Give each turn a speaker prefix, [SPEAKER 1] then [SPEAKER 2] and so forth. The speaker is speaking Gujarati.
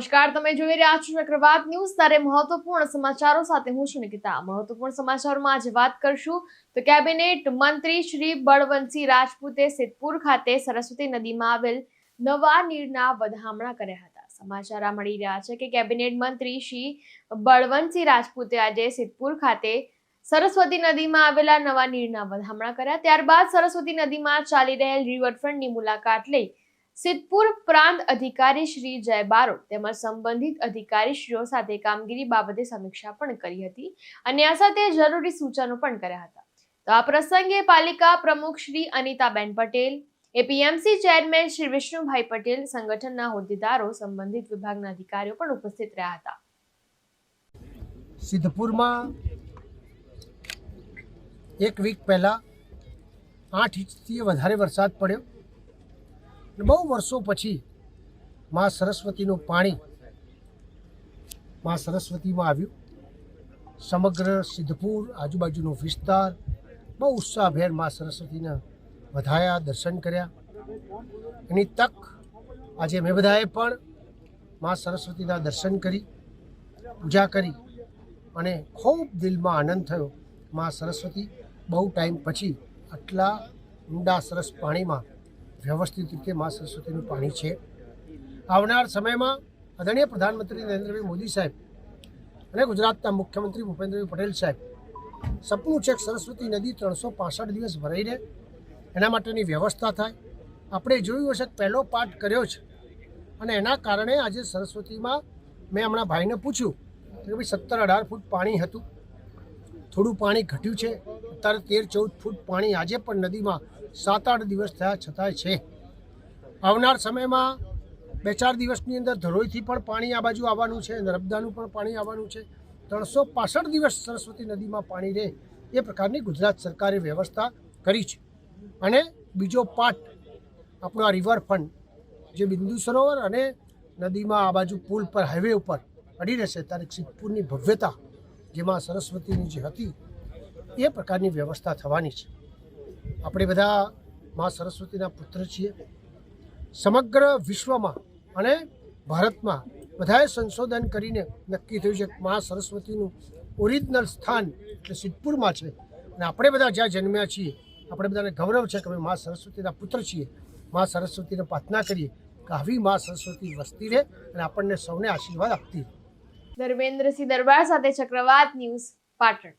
[SPEAKER 1] નમસ્કાર, તમે જોઈ રહ્યા છો ચક્રવાત ન્યૂઝ. તારે મહત્વપૂર્ણ સમાચારો સાથે હું છું નિકિતા. મહત્વપૂર્ણ સમાચારોમાં આજે વાત કરશું તો કેબિનેટ મંત્રી શ્રી બળવંતસિંહ રાજપૂતે સિદ્ધપુર ખાતે સરસ્વતી નદીમાં આવેલ નવા નીરના વધામણા કર્યા હતા. સમાચાર મળી રહ્યા છે કે કેબિનેટ મંત્રી શ્રી બળવંતસિંહ રાજપૂતે આજે સિદ્ધપુર ખાતે સરસ્વતી નદીમાં આવેલા નવા નીરના વધામણા કર્યા. ત્યારબાદ સરસ્વતી નદીમાં ચાલી રહેલ રિવરફ્રન્ટની મુલાકાત લઈ સિદ્ધપુર પ્રાંત અધિકારી શ્રી જય બારોટ તેમજ સંબંધિત અધિકારીશ્રીઓ સાથે કામગીરી બાબતે સમીક્ષા પણ કરી હતી અને આ સાથે જરૂરી સૂચનો પણ કર્યા હતા. તો આ પ્રસંગે પાલિકા પ્રમુખ શ્રી અનિતાબેન પટેલ, એપીએમસી ચેરમેન શ્રી વિષ્ણુભાઈ પટેલ, સંગઠનના હોદ્દેદારો, સંબંધિત વિભાગના અધિકારીઓ પણ ઉપસ્થિત રહ્યા હતા.
[SPEAKER 2] સિદ્ધપુરમાં એક વીક પહેલા 8 ઇંચથી વધારે વરસાદ પડ્યો. બહુ વર્ષો પછી માં સરસ્વતીનું પાણી માં સરસ્વતીમાં આવ્યું. સમગ્ર સિદ્ધપુર આજુબાજુનો વિસ્તાર બહુ ઉત્સાહભેર માં સરસ્વતીના વધાયા, દર્શન કર્યા. એની તક આજે અમે બધાએ પણ માં સરસ્વતીના દર્શન કરી, પૂજા કરી અને ખૂબ દિલમાં આનંદ થયો. માં સરસ્વતી બહુ ટાઈમ પછી આટલા ઊંડા સરસ પાણીમાં વ્યવસ્થિત રીતે માં સરસ્વતીનું પાણી છે. આવનાર સમયમાં આદરણીય પ્રધાનમંત્રી નરેન્દ્રભાઈ મોદી સાહેબ અને ગુજરાતના મુખ્યમંત્રી ભૂપેન્દ્રભાઈ પટેલ સાહેબ સપનું છે કે સરસ્વતી નદી 365 દિવસ ભરાઈ રહે, એના માટેની વ્યવસ્થા થાય. આપણે જોયું હશે કે પહેલો પાઠ કર્યો છે અને એના કારણે આજે સરસ્વતીમાં મેં હમણાં ભાઈને પૂછ્યું કે ભાઈ 17-18 ફૂટ પાણી હતું, થોડું પાણી ઘટ્યું છે, અત્યારે 13-14 ફૂટ પાણી આજે પણ નદીમાં 7-8 દિવસ થયા છતાંય છે. આવનાર સમયમાં 2-4 દિવસની અંદર ધરોઈથી પણ પાણી આ બાજુ આવવાનું છે, નર્મદાનું પણ પાણી આવવાનું છે. 365 દિવસ સરસ્વતી નદીમાં પાણી રહે એ પ્રકારની ગુજરાત સરકારે વ્યવસ્થા કરી છે. અને બીજો પાઠ આપણો આ રિવરફ્રન્ટ જે બિંદુ સરોવર અને નદીમાં આ બાજુ પુલ પર હાઈવે ઉપર પડી રહેશે ત્યારે સિદ્ધપુરની ભવ્યતા જેમાં સરસ્વતીની જે હતી એ પ્રકારની વ્યવસ્થા થવાની છે. આપણે બધા માં સરસ્વતીના પુત્ર છીએ. સમગ્ર વિશ્વમાં અને ભારતમાં બધાએ સંશોધન કરીને નક્કી થયું છે કે માં સરસ્વતીનું ઓરિજિનલ સ્થાન એટલે સિદ્ધપુરમાં છે. અને આપણે બધા જ્યાં જન્મ્યા છીએ આપણે બધાને ગૌરવ છે કે અમે માં સરસ્વતીના પુત્ર છીએ. માં સરસ્વતીને પ્રાર્થના કરીએ કે આવી માં સરસ્વતી વસતી રહે અને આપણને સૌને આશીર્વાદ આપતી રહે.
[SPEAKER 1] ધર્મેન્દ્રસિંહ દરબાર સાથે ચક્રવાત ન્યૂઝ, પાટણ.